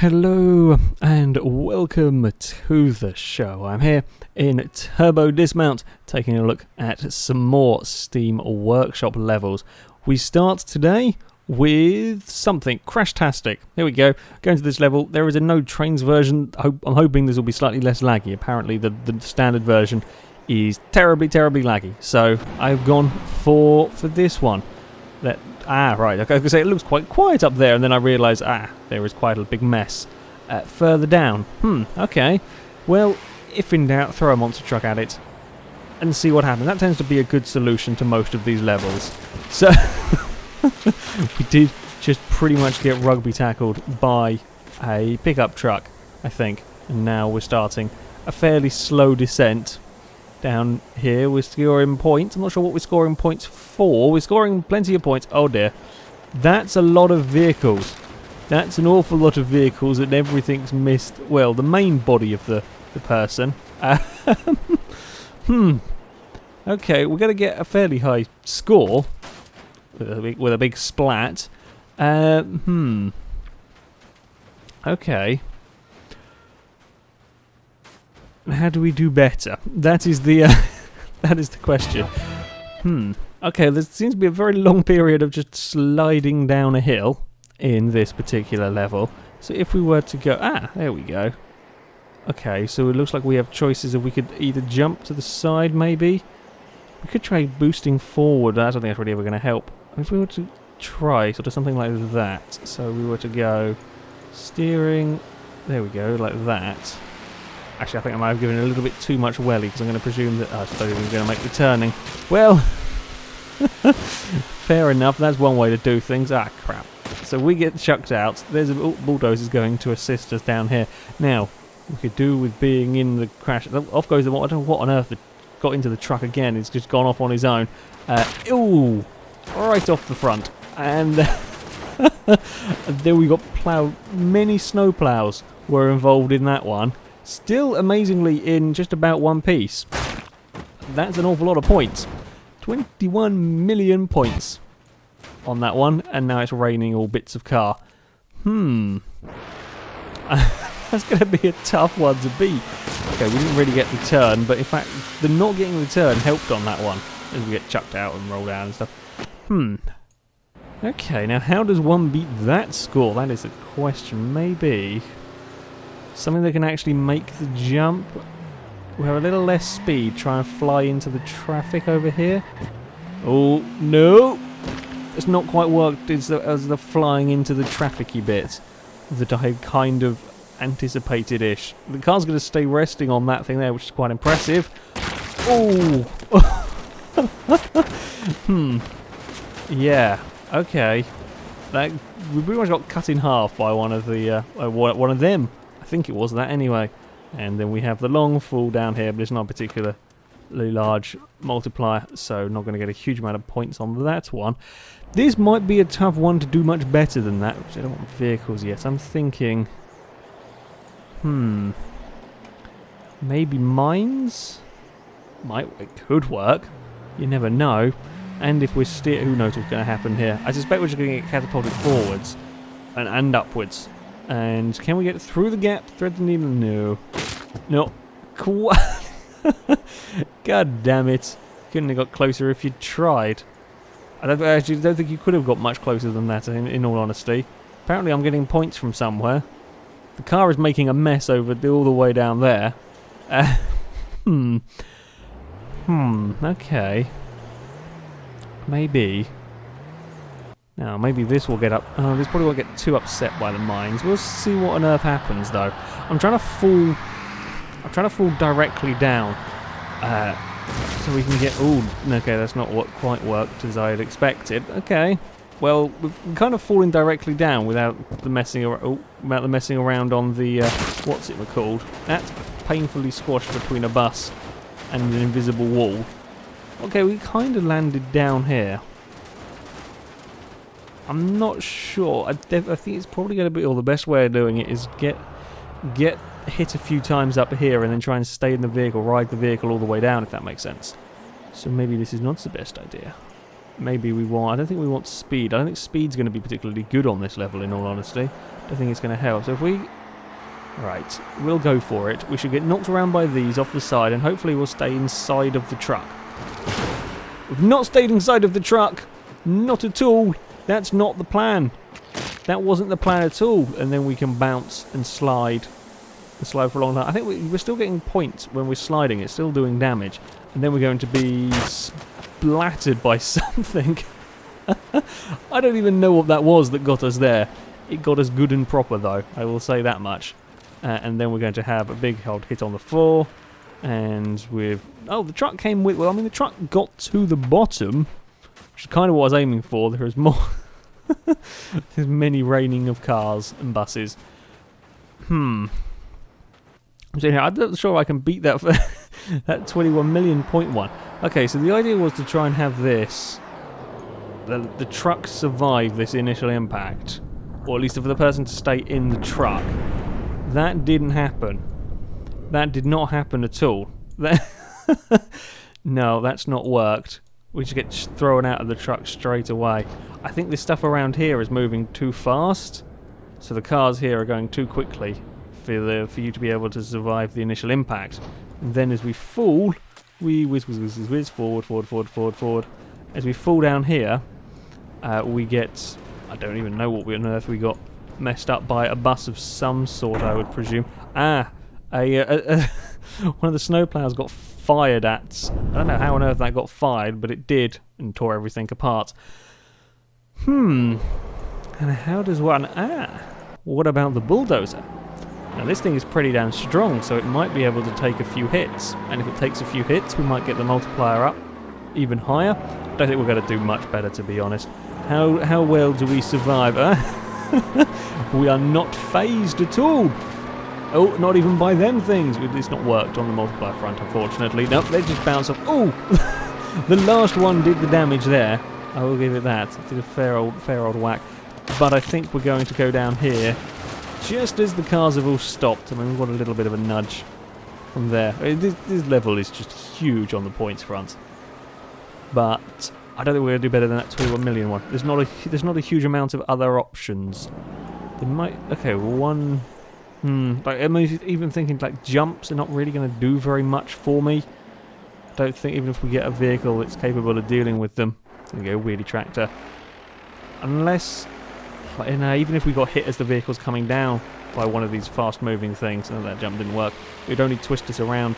Hello and welcome to the show. I'm here in Turbo Dismount taking a look at some more Steam Workshop levels. We start today with something Crashtastic. Here we go. Going to this level, there is a no trains version. I'm hoping this will be slightly less laggy. Apparently the standard version is terribly laggy. So I've gone for this one. Right, okay, I was going to say it looks quite quiet up there, and then I realised, there is quite a big mess further down. Okay. Well, if in doubt, throw a monster truck at it and see what happens. That tends to be a good solution to most of these levels. So, we did just pretty much get rugby tackled by a pickup truck, I think. And now we're starting a fairly slow descent. Down here we're scoring points. I'm not sure what we're scoring points for. We're scoring plenty of points. Oh dear. That's a lot of vehicles. That's an awful lot of vehicles, and everything's missed, well, the main body of the person. Okay, we're going to get a fairly high score with a big splat. Okay. How do we do better? That is the that is the question. Okay, there seems to be a very long period of just sliding down a hill in this particular level. So if we were to go... there we go. Okay, so it looks like we have choices of we could either jump to the side, maybe. We could try boosting forward. I don't think that's really ever going to help. If we were to try sort of something like that. So we were to go steering... There we go, like that. Actually, I think I might have given it a little bit too much welly, because I'm going to presume that... I suppose we're going to make the turning. Well, fair enough. That's one way to do things. Crap. So we get chucked out. There's a bulldozer going to assist us down here. Now, we could do with being in the crash... Off goes the... I don't know what on earth got into the truck again. It's just gone off on his own. Ooh! Right off the front. And then we got ploughed. Many snow ploughs were involved in that one. Still, amazingly, in just about one piece. That's an awful lot of points. 21 million points on that one, and now it's raining all bits of car. That's going to be a tough one to beat. Okay, we didn't really get the turn, but in fact, the not getting the turn helped on that one, as we get chucked out and roll down and stuff. Okay, now how does one beat that score? That is a question. Maybe... something that can actually make the jump. We have a little less speed. Try and fly into the traffic over here. Oh, no! It's not quite worked as the flying into the traffic-y bit that I had kind of anticipated-ish. The car's going to stay resting on that thing there, which is quite impressive. Oh! Yeah, okay. We pretty much got cut in half by one of the one of them. I think it was that anyway. And then we have the long fall down here, but it's not a particularly large multiplier, so not going to get a huge amount of points on that one. This might be a tough one to do much better than that, which I don't want vehicles yet. I'm thinking... maybe mines? It could work. You never know. And if we're who knows what's going to happen here. I suspect we're just going to get catapulted forwards and upwards. And can we get through the gap? Thread the needle? No. No. God damn it. Couldn't have got closer if you'd tried. I actually don't think you could have got much closer than that, in all honesty. Apparently I'm getting points from somewhere. The car is making a mess all the way down there. Okay. Maybe... Now, maybe this will get up... Oh, this probably won't get too upset by the mines. We'll see what on earth happens, though. I'm trying to fall directly down. So we can get... Ooh, okay, that's not what quite worked as I had expected. Okay. Well, we're kind of falling directly down without the messing around on the... what's it called? That's painfully squashed between a bus and an invisible wall. Okay, we kind of landed down here. I'm not sure. I think it's probably going to be... Or the best way of doing it is get hit a few times up here and then try and stay in the vehicle, ride the vehicle all the way down, if that makes sense. So maybe this is not the best idea. maybe we want... I don't think we want speed. I don't think speed's going to be particularly good on this level, in all honesty. I don't think it's going to help. So if we... Right, we'll go for it. We should get knocked around by these off the side, and hopefully we'll stay inside of the truck. We've not stayed inside of the truck. Not at all. That's not the plan. That wasn't the plan at all. And then we can bounce and slide. And slide for a long time. I think we're still getting points when we're sliding. It's still doing damage. And then we're going to be splattered by something. I don't even know what that was that got us there. It got us good and proper, though. I will say that much. And then we're going to have a big old hit on the floor. And with... Oh, the truck came with... Well, I mean, the truck got to the bottom, which is kind of what I was aiming for. There is more... There's many raining of cars and buses. So yeah, I'm not sure I can beat that for that 21 million point one. Okay, so the idea was to try and have this... The truck survive this initial impact. Or at least for the person to stay in the truck. That didn't happen. That did not happen at all. No, that's not worked. We just get thrown out of the truck straight away. I think this stuff around here is moving too fast. So the cars here are going too quickly for you to be able to survive the initial impact. And then as we fall, we whiz forward. As we fall down here, we get... I don't even know what on earth we got messed up by. A bus of some sort, I would presume. One of the snowplows got fired at. I don't know how on earth that got fired, but it did, and tore everything apart. And how does one... what about the bulldozer? Now this thing is pretty damn strong, so it might be able to take a few hits. And if it takes a few hits, we might get the multiplier up even higher. I don't think we're going to do much better, to be honest. How well do we survive? We are not phased at all. Oh, not even by them things. It's not worked on the multiplier front, unfortunately. Nope, they just bounce off. Oh! The last one did the damage there. I will give it that. It did a fair old whack. But I think we're going to go down here just as the cars have all stopped. I mean, we've got a little bit of a nudge from there. This level is just huge on the points front. But I don't think we're going to do better than that 21 million one. There's not a huge amount of other options. There might... Okay, one... Like, I'm even thinking like jumps are not really going to do very much for me. I don't think even if we get a vehicle that's capable of dealing with them. There we go, wheelie tractor. Unless, like, even if we got hit as the vehicle's coming down by one of these fast-moving things, and that jump didn't work, it'd only twist us around.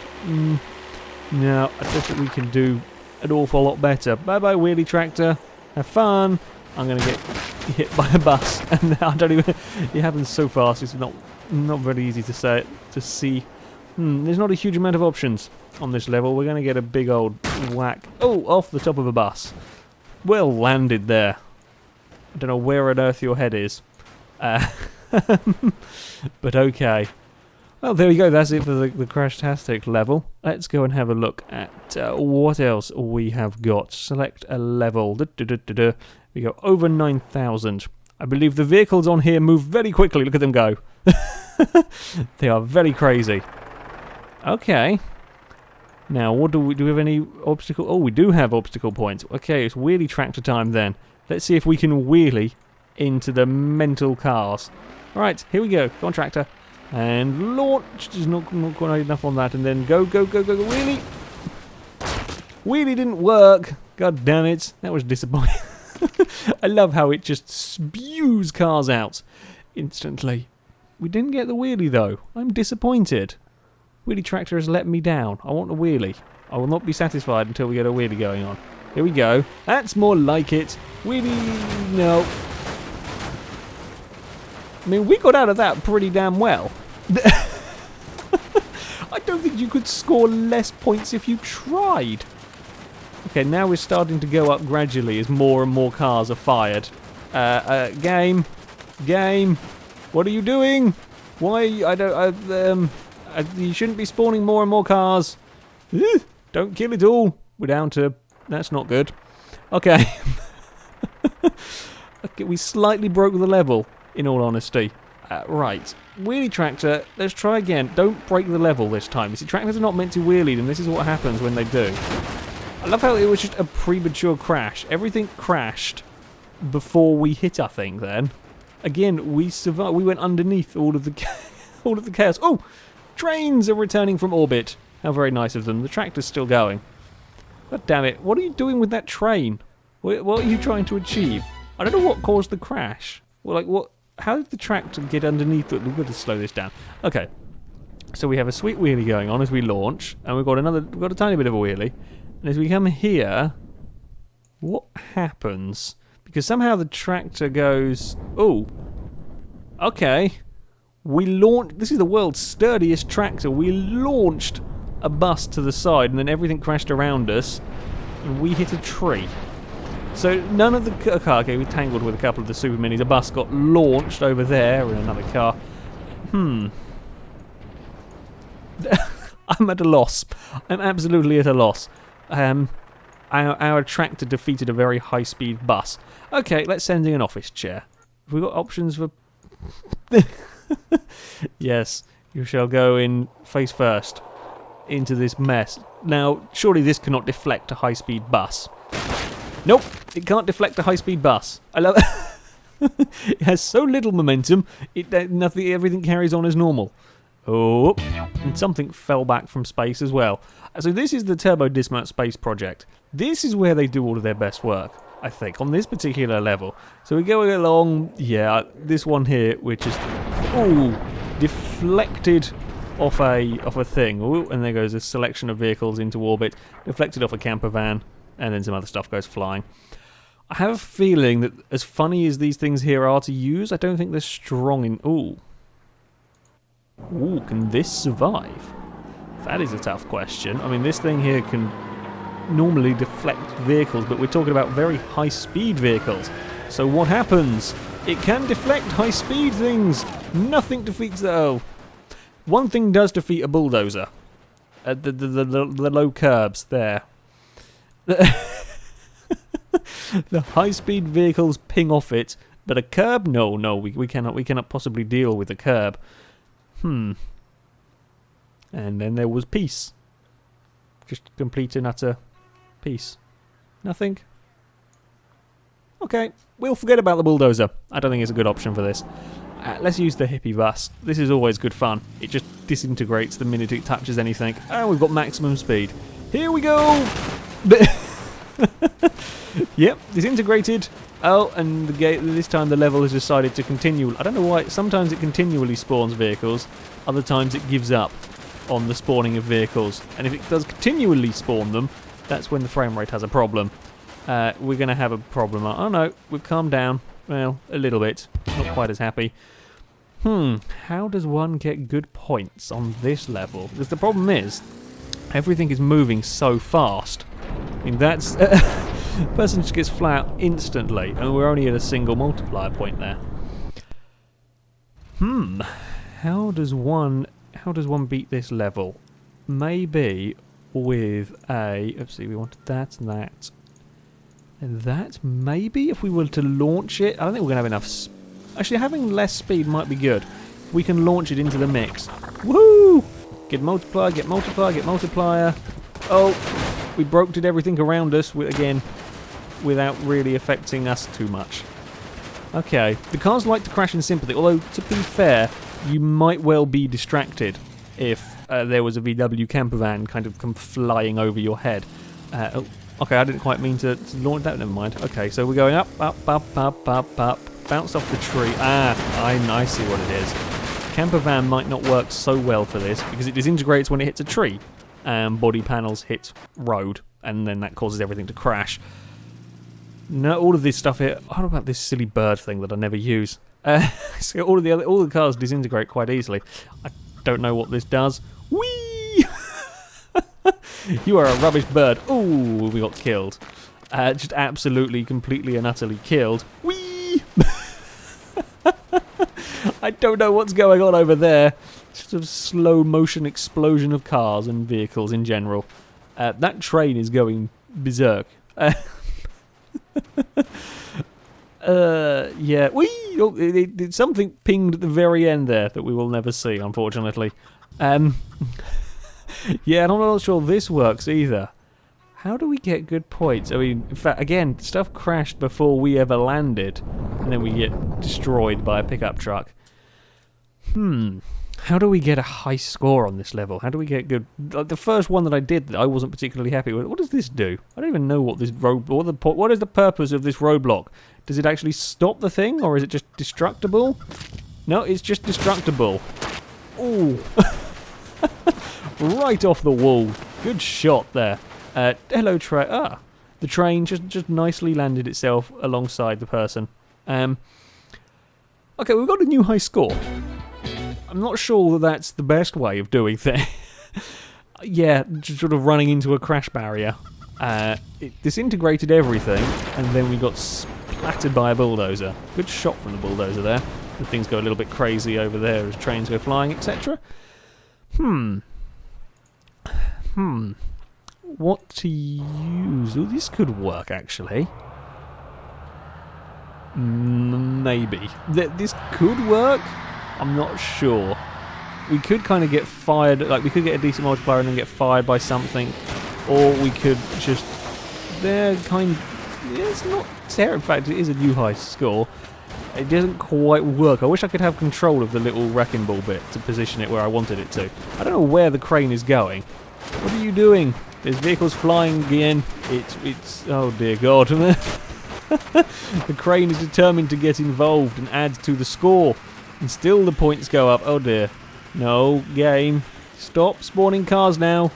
No, I don't think we can do an awful lot better. Bye-bye, wheelie tractor. Have fun. I'm going to get hit by a bus, and I don't even... It happens so fast, it's not very easy to see. There's not a huge amount of options on this level. We're going to get a big old whack. Oh, off the top of a bus. Well landed there. I don't know where on earth your head is. But okay. Well, there we go. That's it for the Crash-tastic level. Let's go and have a look at what else we have got. Select a level. We go over 9,000. I believe the vehicles on here move very quickly. Look at them go. They are very crazy. Okay. Now, what do we have any obstacle? Oh, we do have obstacle points. Okay, it's wheelie tractor time then. Let's see if we can wheelie into the mental cars. Right, here we go. Go on, tractor. And launch. Just not quite enough on that. And then go, wheelie. Wheelie didn't work. God damn it. That was disappointing. I love how it just spews cars out instantly. We didn't get the wheelie though. I'm disappointed. Wheelie tractor has let me down. I want a wheelie. I will not be satisfied until we get a wheelie going on. Here we go. That's more like it. Wheelie, no. I mean, we got out of that pretty damn well. I don't think you could score less points if you tried. Okay, now we're starting to go up gradually as more and more cars are fired. Game, what are you doing? Why? You shouldn't be spawning more and more cars. Don't kill it all. We're down to... That's not good. Okay. Okay, we slightly broke the level, in all honesty. Right. Wheelie tractor, let's try again. Don't break the level this time. You see, tractors are not meant to wheelie, and this is what happens when they do. I love how it was just a premature crash. Everything crashed before we hit, I think, then. Again, we survived. We went underneath all of the all of the chaos. Oh! Trains are returning from orbit. How very nice of them. The tractor's still going. God damn it. What are you doing with that train? What are you trying to achieve? I don't know what caused the crash. Well, like, what? How did the tractor get underneath it? We've got to slow this down. Okay. So we have a sweet wheelie going on as we launch, and we've got a tiny bit of a wheelie. And as we come here, what happens? Because somehow the tractor goes... Oh. Okay. We launched... This is the world's sturdiest tractor. We launched a bus to the side, and then everything crashed around us, and we hit a tree. So none of the car... Okay, we tangled with a couple of the super minis. A bus got launched over there in another car. I'm at a loss. I'm absolutely at a loss. Our tractor defeated a very high-speed bus. Okay, let's send in an office chair. Have we got options for... Yes, you shall go in face first into this mess. Now, surely this cannot deflect a high-speed bus. Nope, it can't deflect a high-speed bus. I love it. Has so little momentum, everything carries on as normal. Oh, and something fell back from space as well. So this is the Turbo Dismount Space Project. This is where they do all of their best work, I think, on this particular level. So we're going along, yeah, this one here, which is, ooh, deflected off a thing. Ooh, and there goes a selection of vehicles into orbit, deflected off a camper van, and then some other stuff goes flying. I have a feeling that as funny as these things here are to use, I don't think they're strong in... Ooh. Ooh, can this survive? That is a tough question. I mean, this thing here can normally deflect vehicles, but we're talking about very high-speed vehicles. So what happens? It can deflect high-speed things. Nothing defeats that. Oh. One thing does defeat a bulldozer. The low curbs there. The high-speed vehicles ping off it, but a curb? No, we cannot possibly deal with a curb. And then there was peace. Just complete and utter peace. Nothing? Okay, we'll forget about the bulldozer. I don't think it's a good option for this. Let's use the hippie bus. This is always good fun. It just disintegrates the minute it touches anything. And we've got maximum speed. Here we go! Yep, disintegrated. Oh, and this time the level has decided to continue. I don't know why. Sometimes it continually spawns vehicles. Other times it gives up on the spawning of vehicles. And if it does continually spawn them, that's when the frame rate has a problem. We're going to have a problem. Oh no, we've calmed down. Well, a little bit. Not quite as happy. How does one get good points on this level? Because the problem is, everything is moving so fast. I mean, that's... person just gets flat out instantly, and we're only at a single multiplier point there. How does one beat this level? Maybe with a... Let's see, we wanted that and that. And that, maybe, if we were to launch it... I don't think we're going to have enough... Actually, having less speed might be good. We can launch it into the mix. Woohoo! Get multiplier, get multiplier, get multiplier. Oh, we did everything around us, again, without really affecting us too much. Okay, the cars like to crash in sympathy, although, to be fair, you might well be distracted if there was a VW camper van kind of come flying over your head. Oh, okay, I didn't quite mean to launch that, never mind. Okay, so we're going up, up, up, up, up, up, bounce off the tree. I see what it is. Camper van might not work so well for this, because it disintegrates when it hits a tree, and body panels hit road, and then that causes everything to crash. No, all of this stuff here. What about this silly bird thing that I never use? So all the cars disintegrate quite easily. I don't know what this does. Whee! You are a rubbish bird. Ooh, we got killed. Just absolutely, completely, and utterly killed. Whee! I don't know what's going on over there. Sort of slow motion explosion of cars and vehicles in general. That train is going berserk. Yeah. Whee! Something pinged at the very end there that we will never see, unfortunately. Yeah, and I'm not sure this works either. How do we get good points? I mean, in fact, again, stuff crashed before we ever landed, and then we get destroyed by a pickup truck. How do we get a high score on this level? How do we get good? Like the first one that I did that I wasn't particularly happy with. What does this do? I don't even know what this what is the purpose of this roadblock? Does it actually stop the thing, or is it just destructible? No, it's just destructible. Ooh. Right off the wall. Good shot there. Hello, train. The train just nicely landed itself alongside the person. Okay, we've got a new high score. I'm not sure that that's the best way of doing things. Yeah, just sort of running into a crash barrier. It disintegrated everything, and then we got splattered by a bulldozer. Good shot from the bulldozer there. The things go a little bit crazy over there as trains go flying, etc. What to use? Oh, this could work, actually. Maybe. This could work? I'm not sure. We could kind of get fired, like we could get a decent multiplier and then get fired by something. Or we could just... it's not terrible. In fact, it is a new high score. It doesn't quite work. I wish I could have control of the little wrecking ball bit to position it where I wanted it to. I don't know where the crane is going. What are you doing? There's vehicles flying again. It's oh dear God. The crane is determined to get involved and add to the score. And still the points go up. Oh dear. No, game. Stop spawning cars now.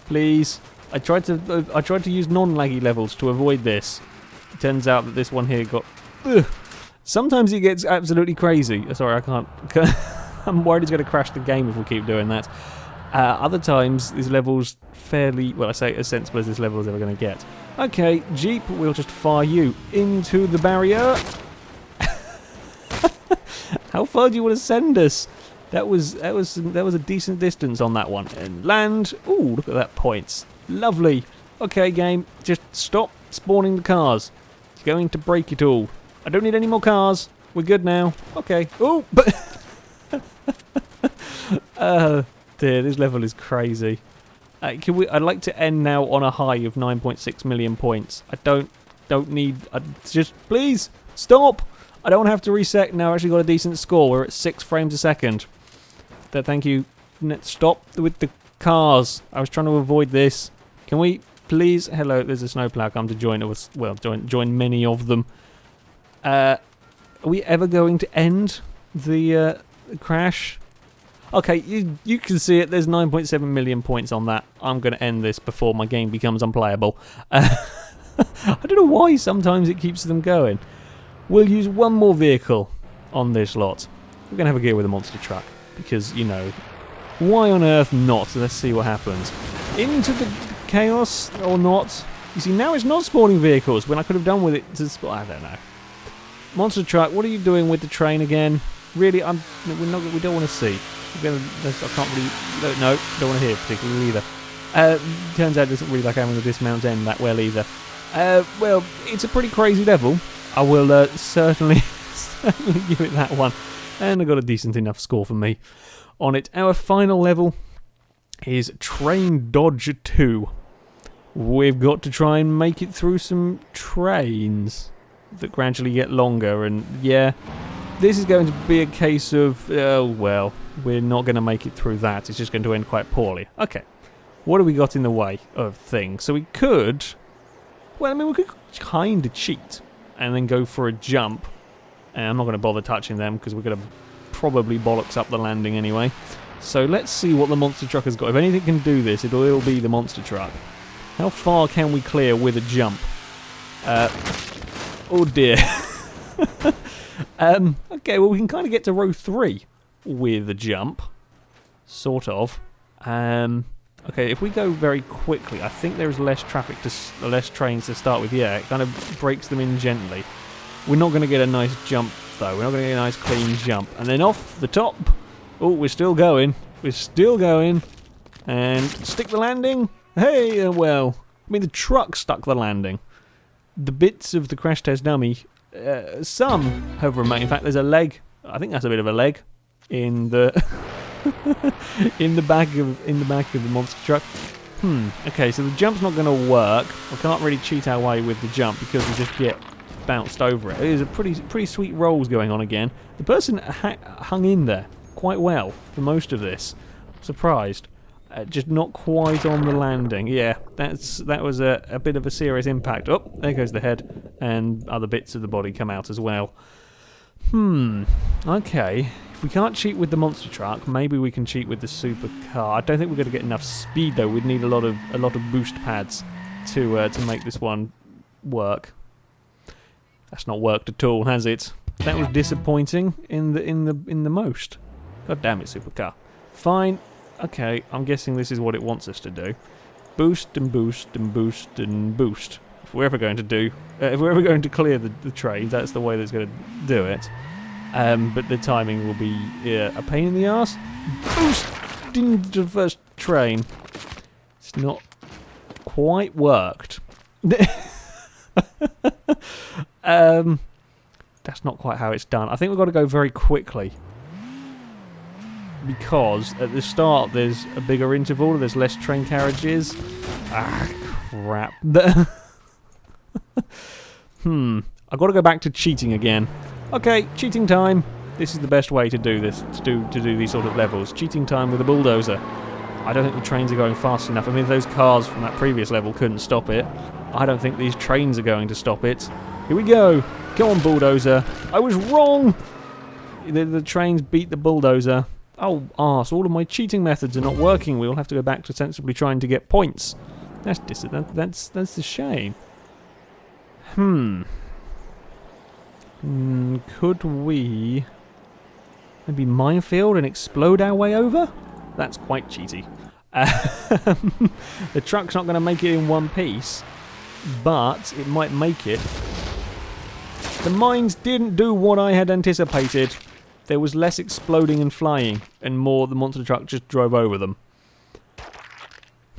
Please. I tried to use non-laggy levels to avoid this. It turns out that this one here got... Ugh. Sometimes it gets absolutely crazy. Sorry, I can't... I'm worried it's going to crash the game if we keep doing that. Other times, this level's fairly... Well, I say as sensible as this level is ever going to get. Okay, Jeep, we'll just fire you into the barrier. How far do you want to send us? That was a decent distance on that one. And land. Ooh, look at that points. Lovely. Okay, game, just stop spawning the cars. It's going to break it all. I don't need any more cars. We're good now. Okay. Oh, but dear, this level is crazy. I'd like to end now on a high of 9.6 million points. I don't need. Just please stop. I don't have to reset. Now I actually got a decent score. We're at 6 frames a second. Thank you. Stop with the cars. I was trying to avoid this. Can we please? Hello, there's a snowplow come to join us. Well, join many of them. Are we ever going to end the crash? Okay, you can see it. There's 9.7 million points on that. I'm going to end this before my game becomes unplayable. I don't know why sometimes it keeps them going. We'll use one more vehicle on this lot. We're going to have a gear with a monster truck. Because, you know, why on earth not? Let's see what happens. Into the chaos or not? You see, now it's not spawning vehicles when I could have done with it to spawn. I don't know. Monster truck, what are you doing with the train again? Really, we don't want to see. I can't really, no, don't want to hear particularly either. Turns out it doesn't really like having the dismount end that well either. Well, it's a pretty crazy level. I will certainly give it that one. And I got a decent enough score for me on it. Our final level is Train Dodge 2. We've got to try and make it through some trains that gradually get longer. And yeah, this is going to be a case of, well, we're not going to make it through that. It's just going to end quite poorly. Okay, what have we got in the way of things? So we could, well, I mean, we could kind of cheat and then go for a jump. And I'm not going to bother touching them because we're going to probably bollocks up the landing anyway. So let's see what the monster truck has got. If anything can do this, it'll be the monster truck. How far can we clear with a jump? Oh dear. Okay, well we can kind of get to row 3 with a jump. Sort of. Okay, if we go very quickly, I think there is less traffic, less trains to start with. Yeah, it kind of breaks them in gently. We're not going to get a nice jump, though. We're not going to get a nice clean jump. And then off the top. Oh, we're still going. We're still going. And stick the landing. Hey, well. I mean, the truck stuck the landing. The bits of the crash test dummy, some have remained. In fact, there's a leg. I think that's a bit of a leg in the in the back of the monster truck. Okay, so the jump's not going to work. We can't really cheat our way with the jump because we just get bounced over it. There's a pretty sweet rolls going on again. The person hung in there quite well for most of this. Surprised. Just not quite on the landing. Yeah, that was a bit of a serious impact. Oh, there goes the head, and other bits of the body come out as well. Okay. If we can't cheat with the monster truck, maybe we can cheat with the supercar. I don't think we're going to get enough speed though. We'd need a lot of boost pads to make this one work. That's not worked at all, has it? That was disappointing in the most. God damn it, supercar. Fine. Okay, I'm guessing this is what it wants us to do. Boost and boost and boost and boost. If we're ever going to clear the train, that's the way that's going to do it. But the timing will be a pain in the ass. Boost into the first train. It's not quite worked. That's not quite how it's done. I think we've got to go very quickly. Because at the start there's a bigger interval, there's less train carriages. Ah, crap. I've got to go back to cheating again. Okay, cheating time. This is the best way to do this, to do these sort of levels. Cheating time with a bulldozer. I don't think the trains are going fast enough. I mean, if those cars from that previous level couldn't stop it, I don't think these trains are going to stop it. Here we go. Go on, bulldozer. I was wrong. The trains beat the bulldozer. Oh, arse, all of my cheating methods are not working. We'll have to go back to sensibly trying to get points. That's a shame. Could we maybe minefield and explode our way over? That's quite cheaty. The truck's not going to make it in one piece, but it might make it. The mines didn't do what I had anticipated. There was less exploding and flying, and more the monster truck just drove over them.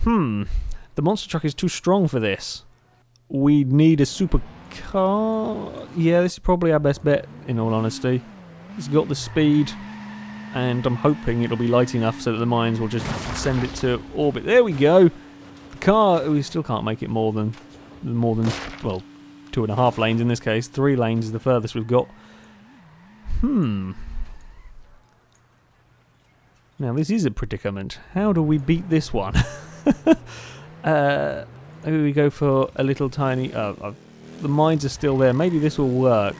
The monster truck is too strong for this. We need a supercar. Yeah, this is probably our best bet, in all honesty. It's got the speed, and I'm hoping it'll be light enough so that the mines will just send it to orbit. There we go. The car, we still can't make it more than, well, 2.5 lanes in this case. 3 lanes is the furthest we've got. Now this is a predicament. How do we beat this one? Maybe we go for a little tiny... the mines are still there. Maybe this will work.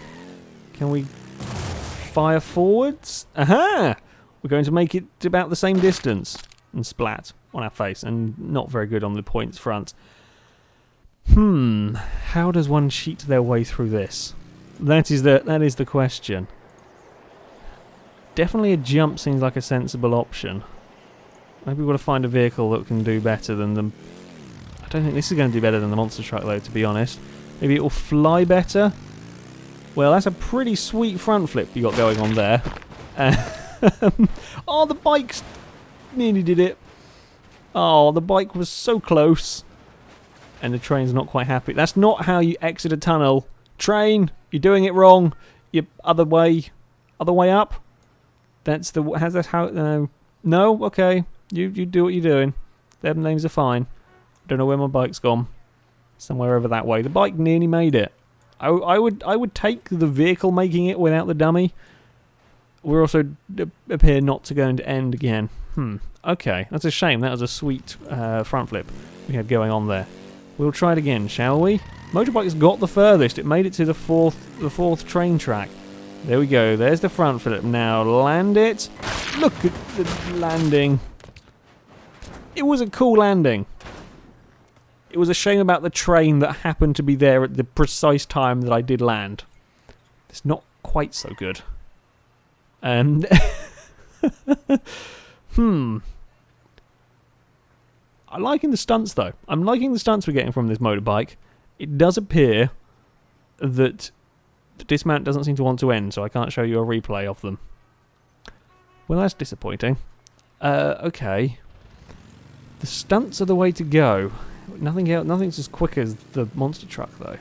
Can we fire forwards? Aha! We're going to make it about the same distance. And splat on our face. And not very good on the points front. How does one cheat their way through this? That is the question. Definitely a jump seems like a sensible option. Maybe we've got to find a vehicle that can do better than them. I don't think this is going to do better than the monster truck though, to be honest. Maybe it will fly better. Well, that's a pretty sweet front flip you got going on there. Oh, the bike's nearly did it. Oh, the bike was so close. And the train's not quite happy. That's not how you exit a tunnel. Train, you're doing it wrong. You other way up. That's the how. No, okay. You do what you're doing. Them names are fine. Don't know where my bike's gone. Somewhere over that way. The bike nearly made it. I would take the vehicle making it without the dummy. We're also appear not to going to end again. Okay, that's a shame. That was a sweet front flip we had going on there. We'll try it again, shall we? Motorbike's got the furthest. It made it to the fourth train track. There we go. There's the front flip. Now land it. Look at the landing. It was a cool landing. It was a shame about the train that happened to be there at the precise time that I did land. It's not quite so good. I'm liking the stunts though. I'm liking the stunts we're getting from this motorbike. It does appear that the dismount doesn't seem to want to end, so I can't show you a replay of them. Well, that's disappointing. Okay. The stunts are the way to go. Nothing else. Nothing's as quick as the monster truck, though.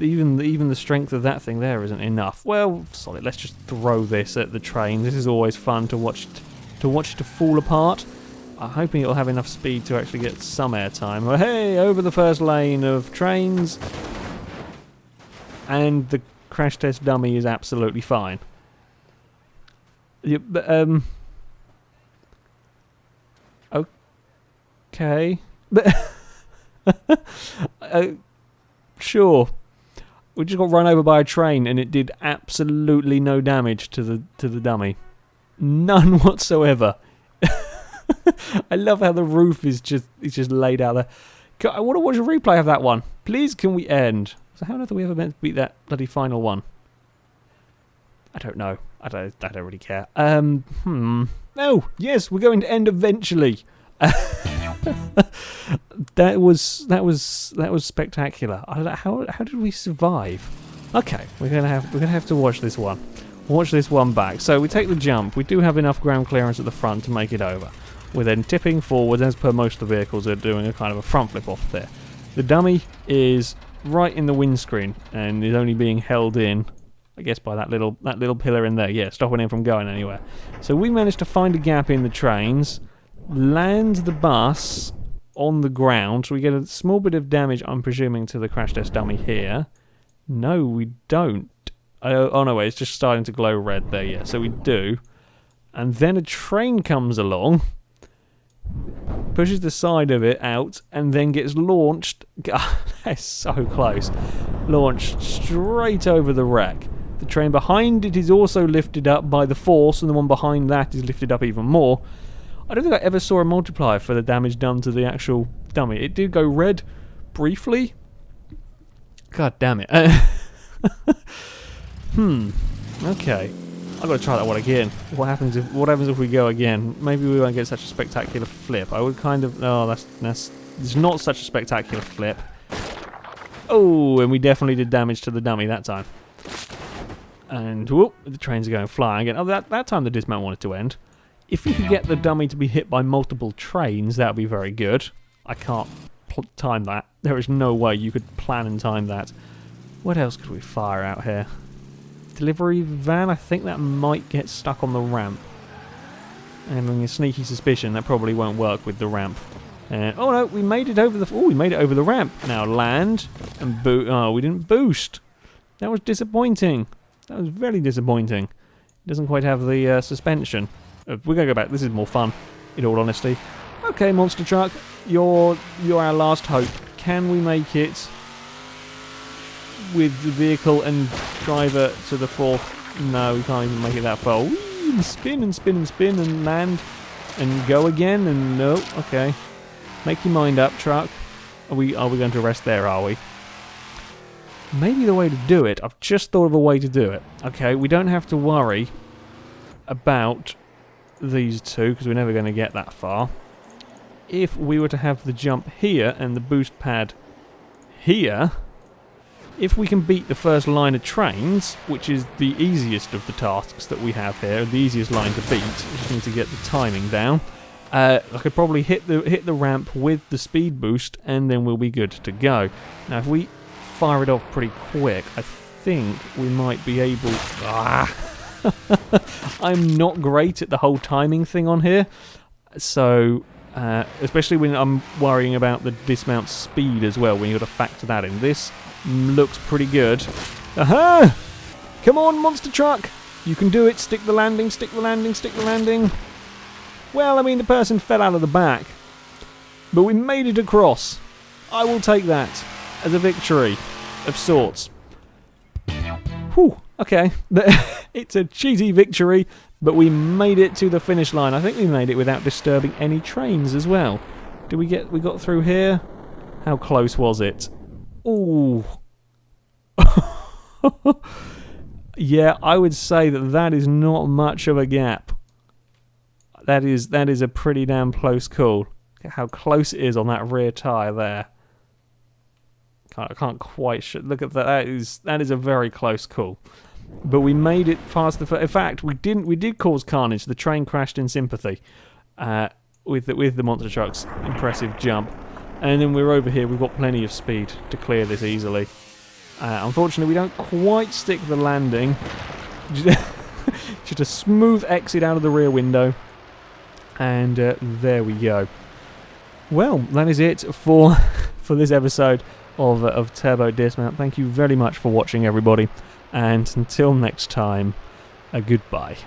Even the strength of that thing there isn't enough. Well, solid. Let's just throw this at the train. This is always fun to watch it to fall apart. I'm hoping it'll have enough speed to actually get some airtime. Well, hey, over the first lane of trains. And the crash test dummy is absolutely fine. Yeah, but, okay. Sure. We just got run over by a train and it did absolutely no damage to the dummy. None whatsoever. I love how the roof is just laid out there. I want to watch a replay of that one. Please, can we end? So how on earth are we ever meant to beat that bloody final one? I don't know. I don't really care. Oh, yes, we're going to end eventually. That was spectacular. I don't know, how did we survive? Okay, we're gonna have to watch this one. Watch this one back. So we take the jump. We do have enough ground clearance at the front to make it over. We're then tipping forward, as per most of the vehicles are doing a kind of a front flip off there. The dummy is right in the windscreen and is only being held in, I guess, by that little pillar in there. Yeah, stopping him from going anywhere. So we managed to find a gap in the trains, land the bus on the ground. So we get a small bit of damage, I'm presuming, to the crash test dummy here. No, we don't. Oh no, wait, it's just starting to glow red there. Yeah, so we do. And then a train comes along, pushes the side of it out, and then gets launched. God, that's so close. Launched straight over the wreck. The train behind it is also lifted up by the force, and the one behind that is lifted up even more. I don't think I ever saw a multiplier for the damage done to the actual dummy. It did go red briefly. God damn it. Okay. I've got to try that one again. What happens if we go again? Maybe we won't get such a spectacular flip. I would kind of... Oh, it's not such a spectacular flip. Oh, and we definitely did damage to the dummy that time. And whoop, the trains are going flying again. Oh, that time the dismount wanted to end. If you could get the dummy to be hit by multiple trains, that would be very good. I can't time that. There is no way you could plan and time that. What else could we fire out here? Delivery van, I think that might get stuck on the ramp. And having a sneaky suspicion that probably won't work with the ramp. Oh no, we made it over the ramp. Now land and oh, we didn't boost. That was disappointing. That was very disappointing. It doesn't quite have the suspension. We're gonna go back. This is more fun, in all honesty. Okay, monster truck, you're our last hope. Can we make it with the vehicle and driver to the fourth? No, we can't even make it that far. Whee, spin and spin and spin and land and go again and no. Okay, make your mind up, truck. Are we going to rest there? Are we? Maybe the way to do it. I've just thought of a way to do it. Okay, we don't have to worry about these two because we're never going to get that far. If we were to have the jump here and the boost pad here, if we can beat the first line of trains, which is the easiest of the tasks that we have here, the easiest line to beat, we just need to get the timing down. I could probably hit the ramp with the speed boost, and then we'll be good to go. Now, if we fire it off pretty quick, I think we might be able... I'm not great at the whole timing thing on here, so... especially when I'm worrying about the dismount speed as well, when you've got to factor that in. This looks pretty good. Aha! Come on, monster truck! You can do it. Stick the landing, stick the landing, stick the landing. Well, I mean, the person fell out of the back, but we made it across. I will take that as a victory of sorts. Whew, okay. It's a cheesy victory, but we made it to the finish line. I think we made it without disturbing any trains as well. We got through here? How close was it? Ooh. Yeah, I would say that is not much of a gap. That is a pretty damn close call. Look at how close it is on that rear tyre there. I can't quite look at that. That is a very close call. But we made it past the... In fact, we did cause carnage. The train crashed in sympathy with the monster truck's impressive jump. And then we're over here. We've got plenty of speed to clear this easily. Unfortunately, we don't quite stick the landing. Just a smooth exit out of the rear window. And there we go. Well, that is it for this episode of Turbo Dismount. Thank you very much for watching, everybody. And until next time, goodbye.